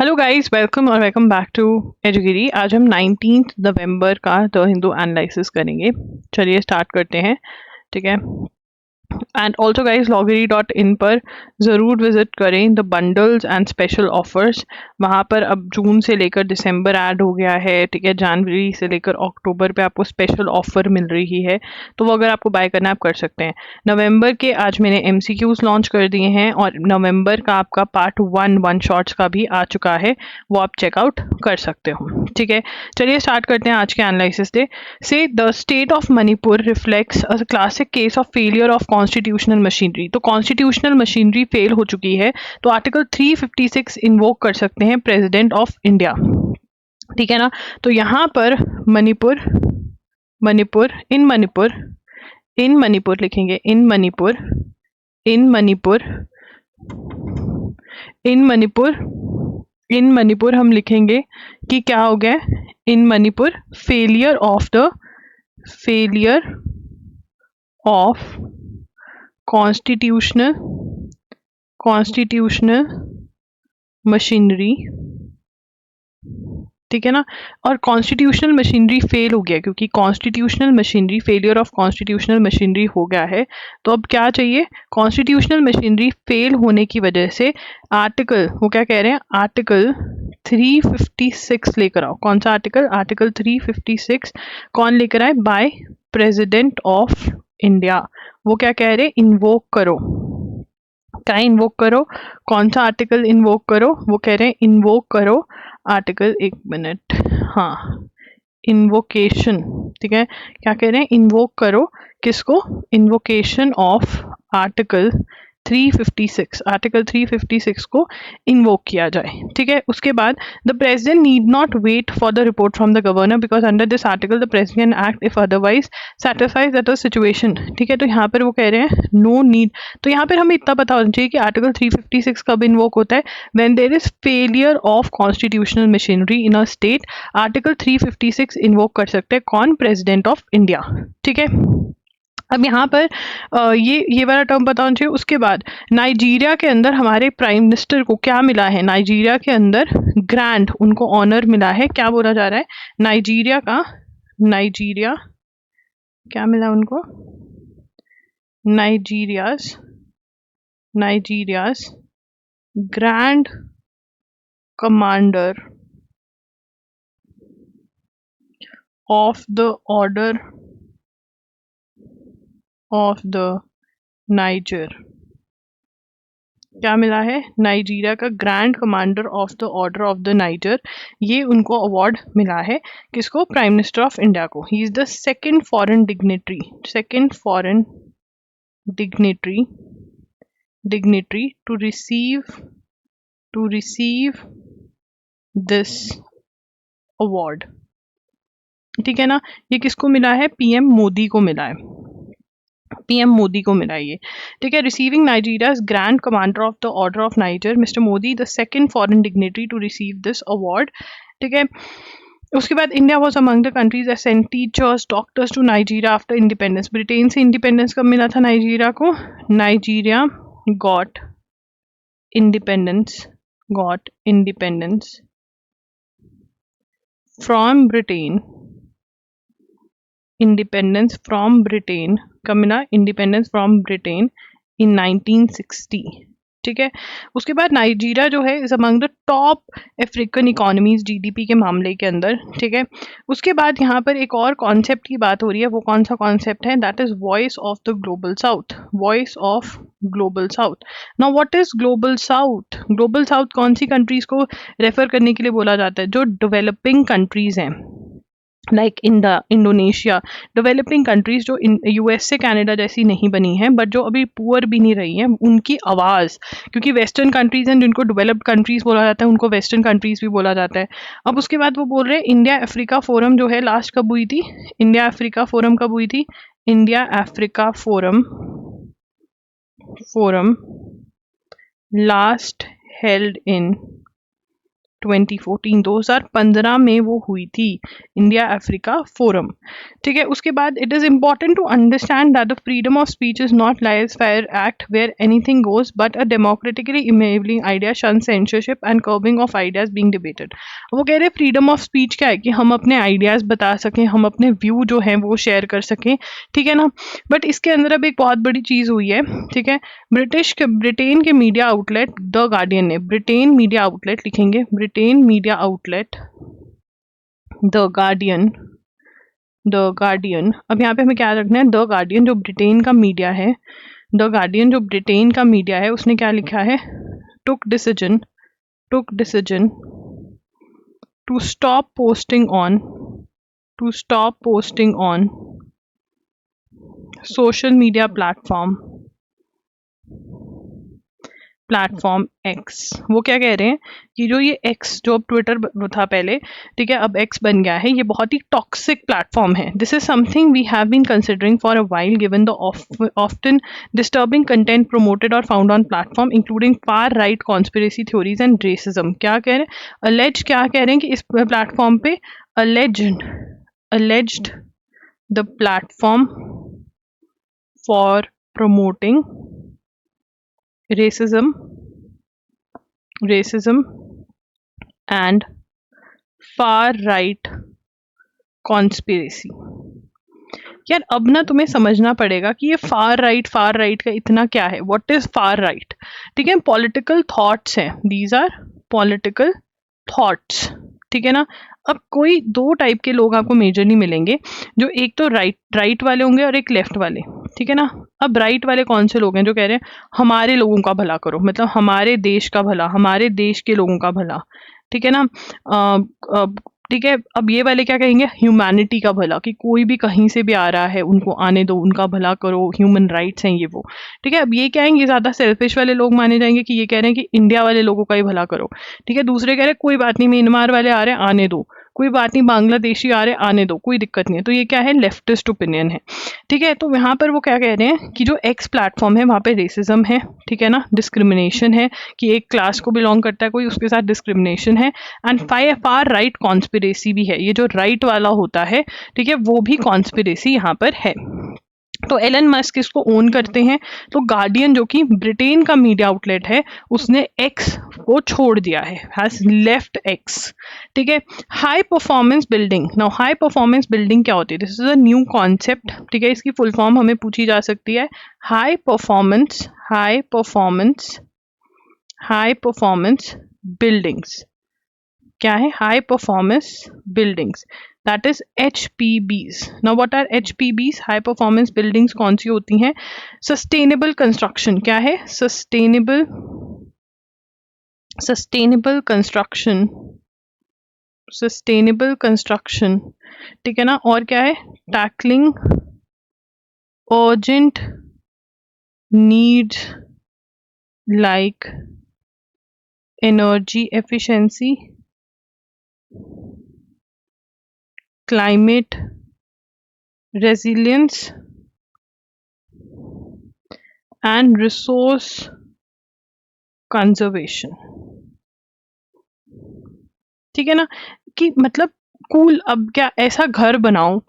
Hello guys, welcome back to एजुगिरी। आज हम 19 नवंबर का द हिंदू एनालिसिस करेंगे। चलिए स्टार्ट करते हैं। ठीक है। एंड ऑल्सो गाइज loggery.in पर ज़रूर विजिट करें the bundles and special offers. वहाँ पर अब जून से लेकर दिसंबर ऐड हो गया है। ठीक है। जनवरी से लेकर अक्टूबर पे आपको स्पेशल ऑफर मिल रही है, तो वो अगर आपको बाय करना है आप कर सकते हैं। नवंबर के आज मैंने MCQs लॉन्च कर दिए हैं और नवंबर का आपका पार्ट वन शॉर्ट्स का भी आ चुका है, वो आप चेकआउट कर सकते हो। ठीक है। चलिए स्टार्ट करते हैं आज के एनालिसिस से the state of Manipur reflects a classic case of failure of constitutional machinery. तो कॉन्स्टिट्यूशनल मशीनरी फेल हो चुकी है, तो आर्टिकल 356 इन्वोक कर सकते हैं प्रेसिडेंट ऑफ इंडिया। ठीक है ना। तो यहाँ पर मणिपुर मणिपुर इन मणिपुर लिखेंगे। इन मणिपुर इन मणिपुर इन मणिपुर हम लिखेंगे कि क्या हो गया। In Manipur failure of constitutional machinery. ठीक है ना। और कॉन्स्टिट्यूशनल मशीनरी फेल हो गया, क्योंकि constitutional machinery failure of constitutional machinery हो गया है। तो अब क्या चाहिए, कॉन्स्टिट्यूशनल मशीनरी फेल होने की वजह से आर्टिकल, वो क्या कह रहे हैं, आर्टिकल 356 लेकर आओ। कौन सा आर्टिकल, आर्टिकल 356 कौन लेकर आए, बाय प्रेसिडेंट ऑफ इंडिया। वो क्या कह रहे हैं, इन्वोक करो। क्या इन्वोक करो, कौन सा आर्टिकल इन्वोक करो, वो कह रहे हैं इन्वोक करो आर्टिकल, एक मिनट, हाँ, इन्वोकेशन। ठीक है। क्या कह रहे हैं, इन्वोक करो किसको, इन्वोकेशन ऑफ आर्टिकल 356, आर्टिकल 356 को इन्वोक किया जाए। ठीक है। उसके बाद the president need not wait for the report from the governor because under this article the president act if otherwise satisfies that the situation. ठीक है। तो यहाँ पर वो कह रहे हैं नो नीड। तो यहाँ पर हमें इतना पता होना चाहिए कि आर्टिकल 356 कब इन्वोक होता है, when there is failure of constitutional machinery in a state. Article 356 invoke कर सकते हैं कौन, प्रेसिडेंट ऑफ इंडिया। ठीक है। अब यहाँ पर ये वाला टर्म पता होना चाहिए। उसके बाद नाइजीरिया के अंदर हमारे प्राइम मिनिस्टर को क्या मिला है, नाइजीरिया के अंदर ग्रैंड उनको ऑनर मिला है। क्या बोला जा रहा है, नाइजीरिया क्या मिला उनको, Nigeria's grand commander of the order of the Niger. क्या मिला है, नाइजीरिया का grand commander of the order of the Niger, ये उनको अवार्ड मिला है। किसको, प्राइम मिनिस्टर ऑफ इंडिया को। He is the second foreign dignitary to receive this award. ठीक है ना। ये किसको मिला है, पीएम मोदी को मिला है, पीएम मोदी को मिला ये। ठीक है। Receiving Nigeria's grand commander of the order of Niger mister Modi the second foreign dignitary to receive this award. ठीक है। उसके बाद India was among the countries that sent teachers doctors to Nigeria after independence. Britain से independence कब मिला था Nigeria को, Nigeria got independence from Britain, independence from Britain कब मिला, इंडिपेंडेंस फ्रॉम ब्रिटेन इन 1960। ठीक है। उसके बाद नाइजीरिया जो है is among the top African economies GDP के मामले के अंदर। ठीक है। उसके बाद यहाँ पर एक और कॉन्सेप्ट की बात हो रही है, वो कौन सा कॉन्सेप्ट है, that is voice of the global south. Voice of global south. Now what is global south, global south कौन सी कंट्रीज को रेफर करने के लिए बोला जाता है, जो डेवलपिंग कंट्रीज हैं, लाइक इंडोनेशिया, डेवलपिंग कंट्रीज जो यूएस से कनाडा जैसी नहीं बनी है बट जो अभी पुअर भी नहीं रही हैं, उनकी आवाज़, क्योंकि वेस्टर्न कंट्रीज हैं जिनको डेवलप्ड कंट्रीज बोला जाता है, उनको वेस्टर्न कंट्रीज भी बोला जाता है। अब उसके बाद वो बोल रहे हैं इंडिया अफ्रीका फोरम जो है लास्ट कब हुई थी, इंडिया अफ्रीका फोरम कब हुई थी, India Africa forum last held in 2015 में वो हुई थी, इंडिया अफ्रीका फोरम। ठीक है, उसके बाद it is important to understand that the freedom of speech is not laissez faire act where anything goes but a democratically enabling idea shun censorship and curbing of ideas being debated. वो कह रहे हैं freedom of speech क्या है कि हम अपने ideas बता सकें, हम अपने व्यू जो है वो शेयर कर सकें, ठीक है ना। बट इसके अंदर अब एक बहुत बड़ी चीज हुई है, ठीक है। ब्रिटेन के मीडिया आउटलेट द गार्डियन ने, ब्रिटेन मीडिया आउटलेट लिखेंगे, Britain media outlet the Guardian, the Guardian. अब यहाँ पे हमें क्या रखना है, द गार्डियन जो ब्रिटेन का मीडिया है, द गार्डियन जो ब्रिटेन का मीडिया है, उसने क्या लिखा है, took decision to stop posting on social media platform X. वो क्या कह रहे हैं कि जो ये एक्स, जो अब ट्विटर था पहले, ठीक है, अब एक्स बन गया है, ये बहुत ही टॉक्सिक प्लेटफॉर्म है। This is something we have been considering for a while given the often disturbing content promoted और found on platform including far right conspiracy theories and racism. क्या कह रहे हैं, अलेज, क्या कह रहे हैं कि इस प्लेटफॉर्म पे alleged the platform for promoting racism and far right conspiracy। यार अब ना तुम्हें समझना पड़ेगा कि ये फार राइट का इतना क्या है, व्हाट इज फार राइट। ठीक है, पॉलिटिकल थॉट्स हैं, दीज आर पॉलिटिकल थॉट्स, ठीक है ना। अब कोई दो टाइप के लोग आपको मेजरली मिलेंगे, जो एक तो राइट वाले होंगे और एक लेफ्ट वाले, ठीक है ना। अब राइट वाले कौन से लोग हैं, जो कह रहे हैं हमारे लोगों का भला करो, मतलब हमारे देश का भला, हमारे देश के लोगों का भला, ठीक है ना। ठीक है, अब ये वाले क्या कहेंगे, ह्यूमैनिटी का भला, कि कोई भी कहीं से भी आ रहा है उनको आने दो, उनका भला करो, ह्यूमन राइट्स हैं ये वो, ठीक है। अब ये क्या है, ये ज्यादा सेल्फिश वाले लोग माने जाएंगे कि ये कह रहे हैं कि इंडिया वाले लोगों का ही भला करो, ठीक है। दूसरे कह रहे हैं कोई बात नहीं, म्यांमार वाले आ रहे हैं आने दो, कोई बात नहीं, बांग्लादेशी आ रहे आने दो, कोई दिक्कत नहीं है। तो ये क्या है, लेफ्टिस्ट ओपिनियन है, ठीक है। तो यहाँ पर वो क्या कह रहे हैं कि जो एक्स प्लेटफॉर्म है वहाँ पे रेसिज्म है, ठीक है ना, डिस्क्रिमिनेशन है, कि एक क्लास को बिलोंग करता है कोई, उसके साथ डिस्क्रिमिनेशन है, एंड फार राइट कॉन्स्पिरेसी भी है। ये जो राइट वाला होता है, ठीक है, वो भी कॉन्स्पिरेसी यहाँ पर है। तो एलन मस्क इसको ओन करते हैं। तो गार्डियन जो कि ब्रिटेन का मीडिया आउटलेट है, उसने एक्स को छोड़ दिया है, हैज लेफ्ट एक्स, ठीक है। High performance building, now high performance building क्या होती है, this is a new concept, ठीक है। इसकी फुल फॉर्म हमें पूछी जा सकती है, हाई परफॉर्मेंस बिल्डिंग्स। क्या है, high performance buildings, that is HPBs। Now what are HPBs, high performance buildings कौन सी होती हैं, सस्टेनेबल कंस्ट्रक्शन। क्या है, सस्टेनेबल कंस्ट्रक्शन, ठीक है ना। और क्या है, tackling urgent needs like energy efficiency, climate resilience and resource conservation, ठीक है ना। कि मतलब कूल, अब क्या ऐसा घर बनाओ,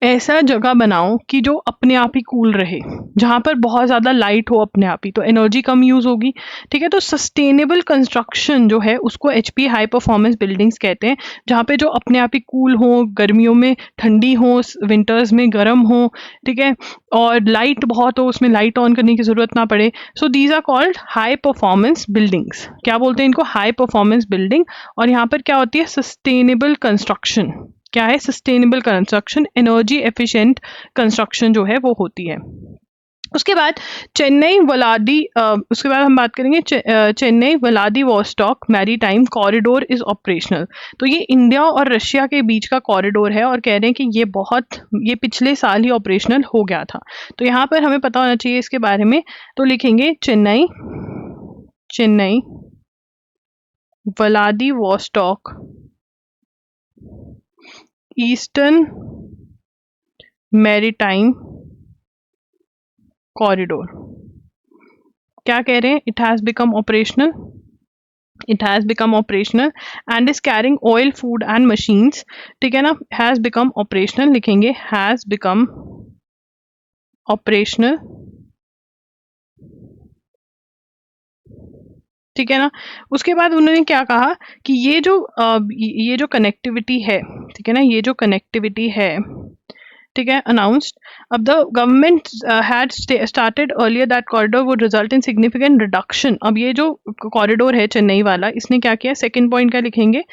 ऐसा जगह बनाओ कि जो अपने आप ही कूल रहे, जहां पर बहुत ज्यादा लाइट हो अपने आप ही, तो एनर्जी कम यूज होगी, ठीक है। तो सस्टेनेबल कंस्ट्रक्शन जो है उसको HP हाई परफॉर्मेंस बिल्डिंग्स कहते हैं, जहां पे जो अपने आप ही कूल हो, गर्मियों में ठंडी हो, विंटर्स में गर्म हो, ठीक है, और लाइट बहुत हो, उसमें लाइट ऑन करने की जरूरत ना पड़े। So these are called high performance buildings. क्या बोलते हैं इनको, हाई परफॉर्मेंस बिल्डिंग। और यहाँ पर क्या होती है, सस्टेनेबल कंस्ट्रक्शन। क्या है, sustainable construction, energy efficient construction जो है वो होती है। उसके बाद चेन्नई वलादी, उसके बाद हम बात करेंगे Chennai Vladivostok maritime corridor is operational. तो ये इंडिया और रशिया के बीच का कॉरिडोर है, और कह रहे हैं कि ये पिछले साल ही ऑपरेशनल हो गया था। तो यहाँ पर हमें पता होना चाहिए इसके बारे में। तो लिखेंगे Chennai Vladivostok eastern maritime corridor. क्या कह रहे हैं, it has become operational It has become operational and is carrying oil, food and machines. ठीक है ना, has become operational लिखेंगे, has become operational. ठीक है ना, उसके बाद उन्होंने क्या कहा कि ये जो कनेक्टिविटी है, ठीक है ना, ये जो कनेक्टिविटी है, ठीक है, अनाउंस्ड अब the government had started earlier that corridor would result in significant reduction. अब ये जो कॉरिडोर है चेन्नई वाला, इसने क्या किया, सेकंड पॉइंट क्या लिखेंगे,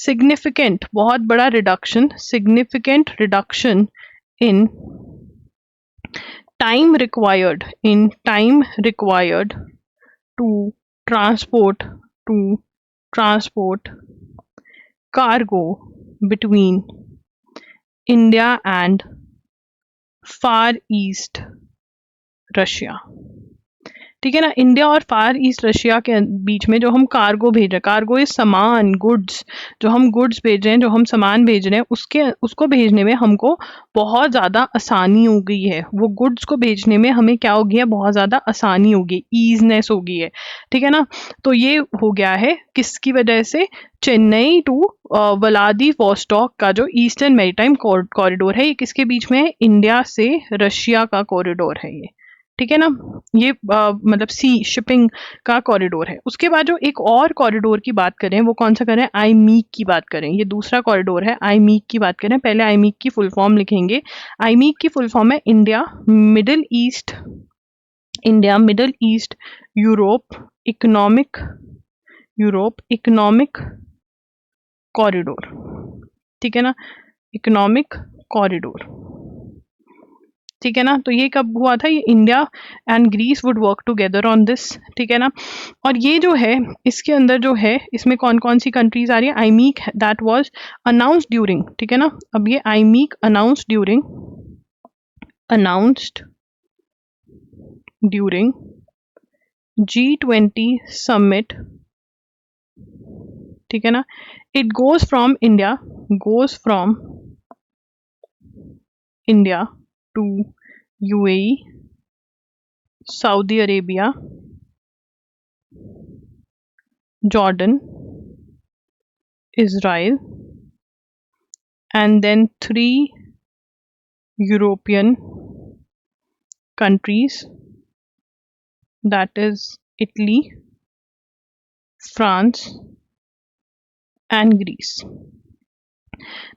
सिग्निफिकेंट, बहुत बड़ा reduction, significant reduction in time required to transport to transport cargo between India and Far East Russia. ठीक है ना, इंडिया और फार ईस्ट रशिया के बीच में जो हम कार्गो भेज रहे हैं, कार्गो इज सामान, गुड्स, जो हम गुड्स भेज रहे हैं, जो हम सामान भेज रहे हैं, उसको भेजने में हमको बहुत ज़्यादा आसानी हो गई है. वो गुड्स को भेजने में हमें क्या हो गया है, बहुत ज़्यादा आसानी हो गई, ईजनेस हो गई है. ठीक है ना, तो ये हो गया है किसकी वजह से, चेन्नई टू व्लादिवोस्टॉक का जो ईस्टर्न मैरीटाइम कॉरिडोर है, ये किसके बीच में है, इंडिया से रशिया का कॉरिडोर है ये. ठीक है ना, ये मतलब सी शिपिंग का कॉरिडोर है. उसके बाद जो एक और कॉरिडोर की बात करें, वो कौन सा करें, आई मीक की बात करें. ये दूसरा कॉरिडोर है, आई मीक की बात करें. पहले आई मीक की फुल फॉर्म लिखेंगे. आई मीक की फुल फॉर्म है India middle east Europe economic corridor. ठीक है ना, इकोनॉमिक कॉरिडोर. ठीक है ना, तो ये कब हुआ था, ये India and Greece would work together on this. ठीक है ना, और ये जो है इसके अंदर जो है, इसमें कौन कौन सी कंट्रीज आ रही है, IMEC that was announced during. ठीक है ना, अब ये IMEC announced during G20 summit. ठीक है ना, it goes from India to UAE, Saudi Arabia, Jordan, Israel, and then 3 European countries, that is Italy, France and Greece.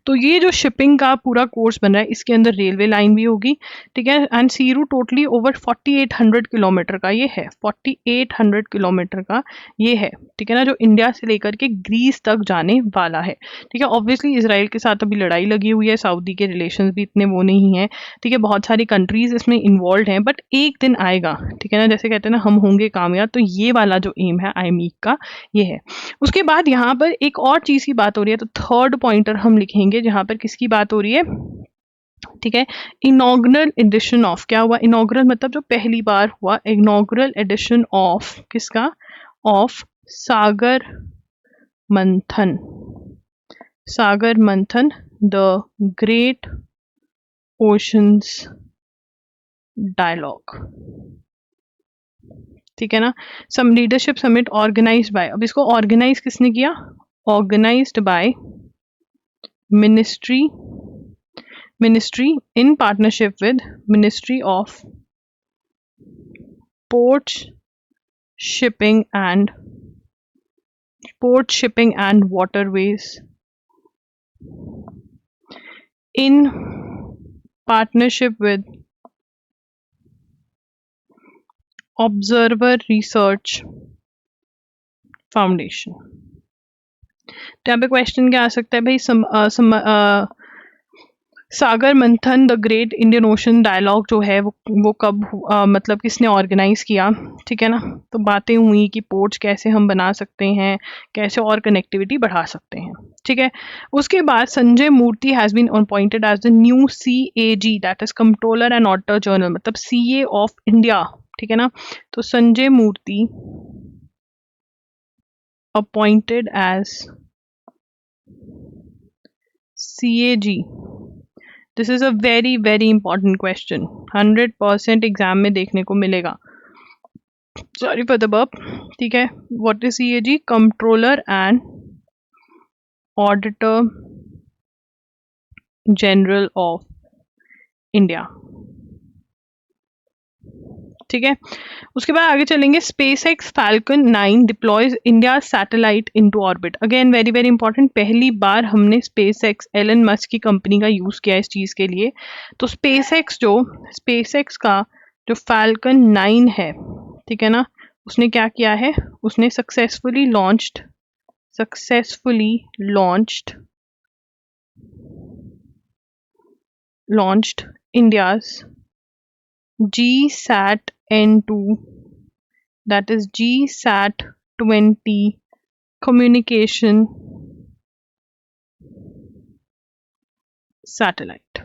तो ये जो शिपिंग का पूरा कोर्स बन रहा है, इसके अंदर रेलवे लाइन भी होगी. ठीक है, and sea route totally over 4800 kilometre का ये है, 4800 किलोमीटर का ये है. ठीक है ना, जो इंडिया से लेकर के ग्रीस तक जाने वाला है. ठीक है, ऑब्वियसली इसराइल के साथ अभी लड़ाई लगी हुई है, सऊदी के रिलेशंस भी इतने वो नहीं है. ठीक है, बहुत सारी कंट्रीज इसमें इन्वॉल्व हैं, बट एक दिन आएगा. ठीक है ना, जैसे कहते हैं ना, हम होंगे कामयाब. तो ये वाला जो एम है आई मीक का, ये है. उसके बाद यहाँ पर एक और चीज की बात हो रही है, तो थर्ड पॉइंटर हम लिखेंगे जहां पर किसकी बात हो रही है. ठीक है, इनॉग्रल एडिशन ऑफ, क्या हुआ, इनॉग्रल मतलब जो पहली बार हुआ, इनॉग्रल एडिशन ऑफ किसका, of Sagar Manthan the great oceans dialogue. ठीक है ना, some leadership summit organised by, अब इसको ऑर्गेनाइज किसने किया, organised by ministry in partnership with Ministry of Ports, Shipping and Waterways, in partnership with Observer Research Foundation. तो यहाँ पे क्वेश्चन क्या आ सकता है भाई, Sagar Manthan the great Indian ocean dialogue जो है वो कब मतलब किसने ऑर्गेनाइज किया. ठीक है ना, तो बातें हुई कि पोर्ट्स कैसे हम बना सकते हैं, कैसे और कनेक्टिविटी बढ़ा सकते हैं. ठीक है, उसके बाद Sanjay Murthy has been appointed as the new CAG, that is controller and auditor general, मतलब CA ऑफ इंडिया. ठीक है ना, तो Sanjay Murthy appointed as CAG. This is a very very important question, 100% exam में देखने को मिलेगा. सॉरी फॉर द बर्प, ठीक है। व्हाट इज ये जी? Controller and auditor general of India, ठीक है। उसके बाद आगे चलेंगे। SpaceX Falcon 9 deploys India satellite into orbit. Again very very important, पहली बार हमने स्पेस एक्स, एलन मस्क की कंपनी का यूज किया इस चीज के लिए। तो स्पेस एक्स का जो फैल्कन 9 है, ठीक है ना, उसने क्या किया है? उसने successfully launched India's GSAT N2, that is GSAT 20 communication satellite.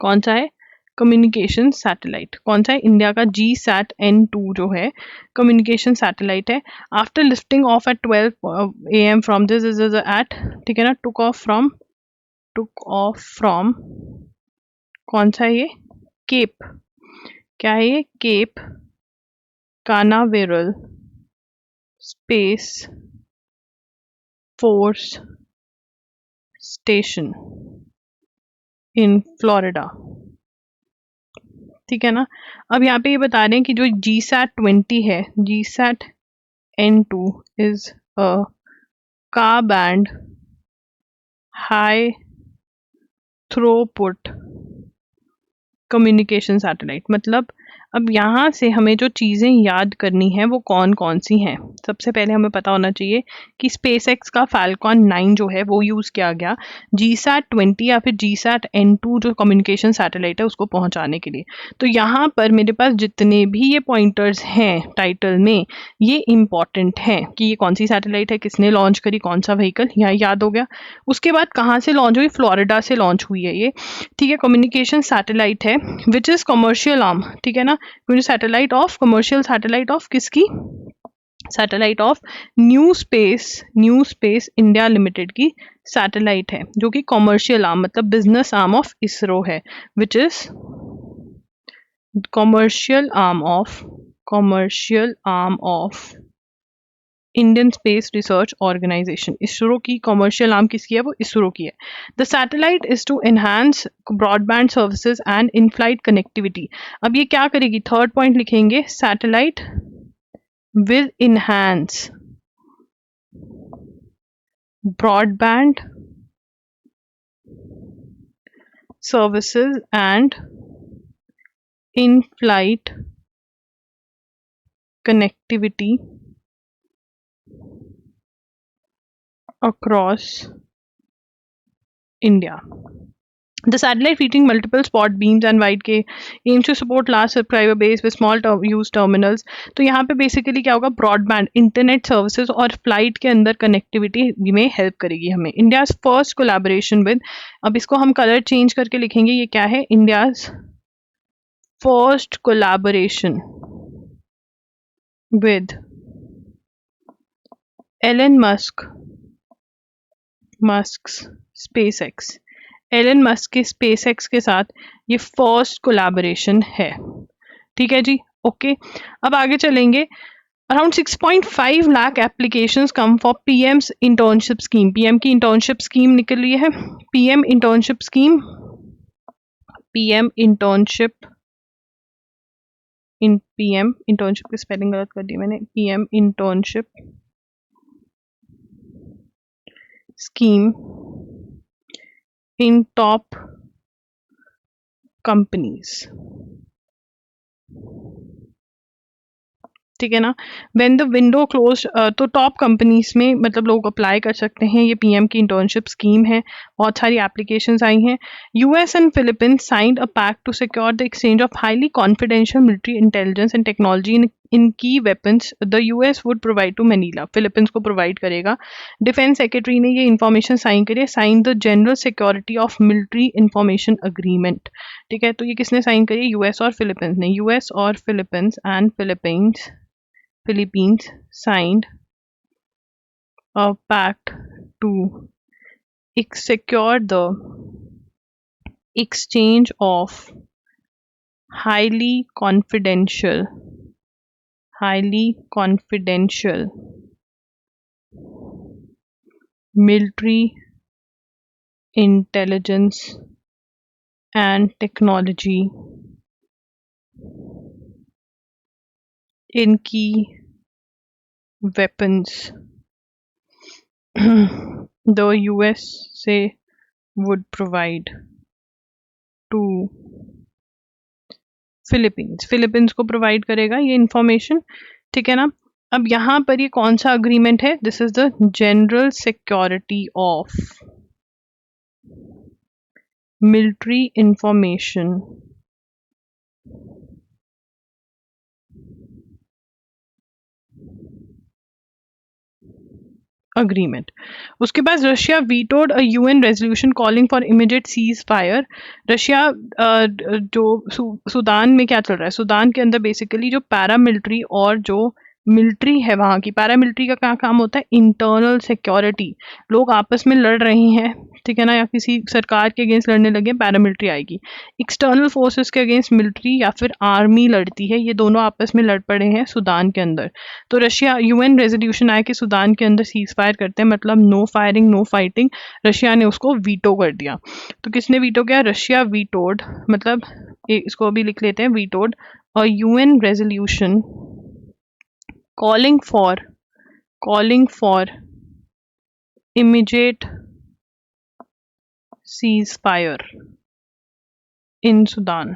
कौन सा है? Communication satellite. कौन सा है? इंडिया का GSAT N2 जो है कम्युनिकेशन सैटेलाइट है। After lifting off at 12 AM from this is at, ठीक है ना, टुक ऑफ फ्रॉम कौन सा है ये? केप। क्या है ये? Cape Canaveral Space Force Station in Florida, ठीक है ना। अब यहाँ पे ये बता रहे हैं कि जो GSAT 20 है, GSAT N2 इज अ का band high throughput communication satellite. मतलब अब यहाँ से हमें जो चीज़ें याद करनी है वो कौन कौन सी हैं। सबसे पहले हमें पता होना चाहिए कि स्पेस एक्स का फैल्कॉन 9 जो है वो यूज़ किया गया GSAT 20 या फिर GSAT N2 जो कम्युनिकेशन सैटेलाइट है उसको पहुँचाने के लिए। तो यहाँ पर मेरे पास जितने भी ये पॉइंटर्स हैं टाइटल में, ये इम्पॉर्टेंट हैं कि ये कौन सी सैटेलाइट है, किसने लॉन्च करी, कौन सा व्हीकल, यहाँ याद हो गया। उसके बाद कहाँ से लॉन्च हुई? फ्लोरिडा से लॉन्च हुई है ये, ठीक है। कम्युनिकेशन सैटेलाइट है विच इज कमर्शियल आर्म, ठीक है ना। Satellite of, commercial satellite of किसकी? Satellite of new space India limited की सैटेलाइट है, जो कि कमर्शियल आर्म मतलब बिजनेस आर्म ऑफ इसरो है, which is commercial arm of Indian space research organisation. ISRO की कमर्शियल आर्म किसकी है? वो इसरो की है। The satellite is to enhance broadband services and in flight connectivity. अब ये क्या करेगी? थर्ड पॉइंट लिखेंगे, satellite will enhance broadband services and in flight connectivity across India. The satellite featuring multiple spot beams and wide K aims to support large subscriber base with small use terminals. तो यहाँ पे basically क्या होगा? Broadband internet services और flight के अंदर connectivity में help करेगी हमें। इंडियाज फर्स्ट कोलैबोरेशन विद, अब इसको हम कलर चेंज करके लिखेंगे, ये क्या है? India's first collaboration with Elon Musk SpaceX. Elon Musk के स्पेसएक्स के साथ ये फर्स्ट कोलैबोरेशन है, ठीक है जी। ओके, अब आगे चलेंगे। Around 6.5 lakh applications come for PM's internship scheme. PM की इंटर्नशिप स्कीम निकल रही है, PM internship scheme, PM internship की स्पेलिंग गलत कर दी मैंने, PM internship scheme in top companies, ठीक है ना। व्हेन द विंडो क्लोज, तो टॉप कंपनीज में मतलब लोग अप्लाई कर सकते हैं। ये पीएम की इंटर्नशिप स्कीम है, बहुत सारी एप्लीकेशंस आई हैं। US and Philippines signed a pact to secure the exchange of highly confidential military intelligence and technology in key weapons the US would provide to Manila. Philippines को provide करेगा। Defence secretary ने ये information sign करी, sign the general security of military information agreement, ठीक है। तो ये किसने साइन करी? यूएस और फिलीपींस ने। यूएस और Philippines signed a pact to secure the exchange of highly confidential highly confidential military intelligence and technology in key weapons the USA would provide to Philippines को प्रोवाइड करेगा ये information, ठीक है ना। अब यहाँ पर ये कौन सा अग्रीमेंट है? This is the general security of military information agreement. उसके बाद Russia vetoed a UN resolution calling for immediate ceasefire. Russia जो सूडान में क्या चल रहा है, सूडान के अंदर बेसिकली जो पैरामिलिट्री और जो मिलिट्री है वहाँ की, पैरामिलिट्री का क्या काम होता है? Internal security. लोग आपस में लड़ रहे हैं, ठीक है ना, या किसी सरकार के अगेंस्ट लड़ने लगे, पैरामिलिट्री आएगी। एक्सटर्नल फोर्सेस के अगेंस्ट मिलिट्री या फिर आर्मी लड़ती है, ये दोनों आपस में लड़ पड़े हैं सूडान के अंदर। तो रशिया यूएन रेजोल्यूशन आया कि सूडान के अंदर सीज फायर करते हैं, मतलब no firing no fighting. Russia ने उसको वीटो कर दिया। तो किसने वीटो किया? रशिया वीटोड, मतलब इसको अभी लिख लेते हैं, vetoed a UN resolution calling for immediate ceasefire in Sudan,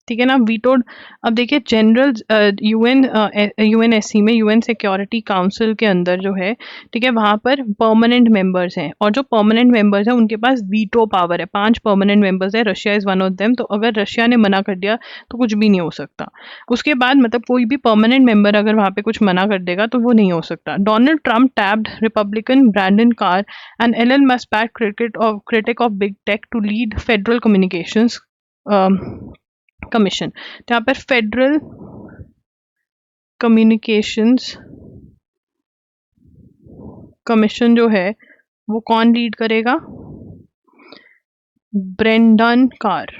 ठीक है ना, वीटोड। अब देखिए जनरल यूएनएससी में, यूएन सिक्योरिटी काउंसिल के अंदर जो है, ठीक है, वहाँ पर परमानेंट मेंबर्स हैं, और जो परमानेंट मेंबर्स हैं उनके पास वीटो पावर है। 5 परमानेंट मेंबर्स है, Russia is one of them. तो अगर रशिया ने मना कर दिया तो कुछ भी नहीं हो सकता। उसके बाद मतलब कोई भी परमानेंट मेंबर अगर वहाँ पे कुछ मना कर देगा तो वो नहीं हो सकता। Donald Trump tapped Republican Brendan Carr and Elon Musk critic of big tech to lead Federal Communications Commission. तो यहाँ पर फेडरल कम्युनिकेशंस कमीशन जो है वो कौन लीड करेगा? ब्रेंडन कार,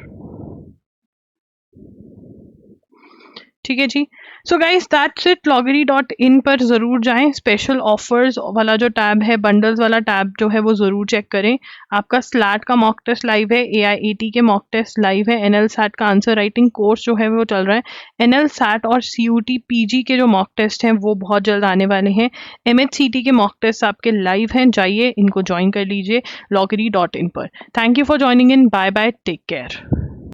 ठीक है जी। So guys that's it. loggery.in पर ज़रूर जाएं। स्पेशल ऑफर्स वाला जो टैब है, बंडल्स वाला टैब जो है वो ज़रूर चेक करें। आपका स्लैट का मॉक टेस्ट लाइव है, AIAT के मॉक टेस्ट लाइव है, NL SAT का आंसर राइटिंग कोर्स जो है वो चल रहा है। NL SAT और CUT PG के जो मॉक टेस्ट हैं वो बहुत जल्द आने वाले हैं। MHCT के मॉक टेस्ट आपके लाइव हैं, जाइए इनको ज्वाइन कर लीजिए loggery.in पर। Thank you for joining in, bye bye, take care.